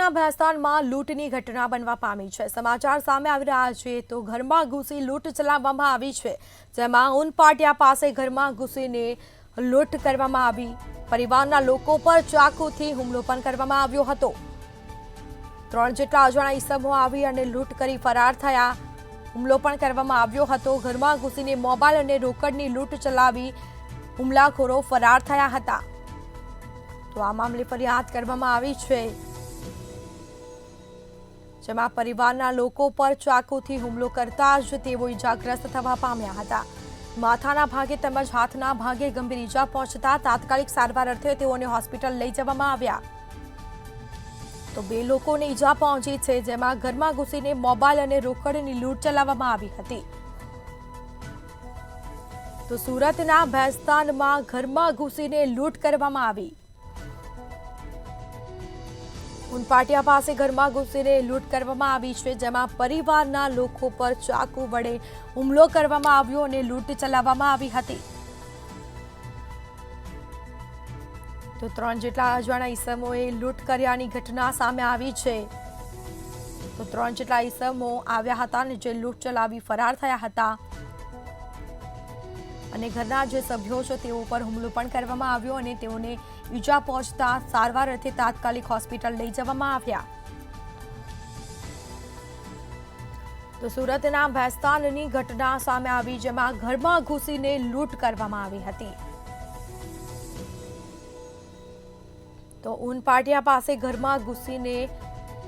સુરતના ભેસ્તાનમાં લૂંટની ઘટના બનવા પામી છે। સમાચાર સામે આવી રહ્યા છે તો ઘરમાં ઘૂસી લૂંટ ચલાવવામાં આવી છે, જેમાં ઉનપાટિયા પાસે ઘરમાં ઘૂસીને લૂંટ કરવામાં આવી। પરિવારના લોકો પર ચાકુથી હુમલો પણ કરવામાં આવ્યો હતો। 3 જેટલા અજાણ્યા ઈસમો આવી અને લૂંટ કરી ફરાર થયા। હુમલો પણ કરવામાં આવ્યો હતો। ઘરમાં ઘૂસીને મોબાઈલ અને રોકડની લૂંટ ચલાવી હુમલાખોરો ફરાર થયા હતા। તો આ મામલે ફરિયાદ કરવામાં આવી છે, જેમાં પરિવારના લોકો પર ચાકુથી હુમલો કરતા જ તેઓ ઈજાગ્રસ્ત થવા પામ્યા હતા। માથાના ભાગે તેમજ હાથના ભાગે ગંભીર ઈજા પહોંચતા તાત્કાલિક સારવાર અર્થે તેઓને હોસ્પિટલ લઈ જવામાં આવ્યા। તો 2 લોકોને ઈજા પહોંચી છે, જેમાં ઘરમાં ઘૂસીને મોબાઈલ અને રોકડની લૂંટ ચલાવવામાં આવી હતી। તો સુરતના ભેસ્તાનમાં ઘરમાં ઘૂસીને લૂંટ કરવામાં આવી। ઉનપાટિયા પાસે ઘરમાં ઘૂસીને લૂંટ કરવામાં આવી છે, જેમાં પરિવારના લોકો પર ચાકુ વડે હુમલો કરવામાં આવ્યો અને લૂંટ ચલાવવામાં આવી હતી। તો 3 જેટલા અજાણ્યા ઈસમોએ લૂંટ કર્યાની ઘટના સામે આવી છે। તો 3 જેટલા ઈસમો આવ્યા હતા અને જે લૂંટ ચલાવી ફરાર થયા હતા અને ઘરના જે સભ્યો છે તેઓ પર હુમલો પણ કરવામાં આવ્યો અને તેઓને ઈજા પહોંચતા સારવાર અર્થે તાત્કાલિક હોસ્પિટલ લઈ જવામાં આવ્યા। તો સુરતના ભેસ્તાનની ઘટના સામે આવી, જેમાં ઘરમાં ઘૂસીને લૂંટ કરવામાં આવી હતી। તો ઉનપાટિયા પાસે ઘરમાં ઘૂસીને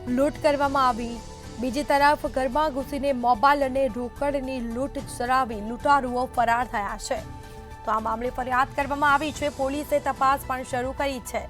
લૂંટ કરવામાં આવી। બીજી તરફ ઘરમાં ઘૂસીને મોબાઈલ અને રોકડની લૂંટ ચલાવી લૂંટારુઓ ફરાર થયા છે। તો આ મામલે ફરિયાદ કરવામાં આવી છે। પોલીસે તપાસ પણ શરૂ કરી છે।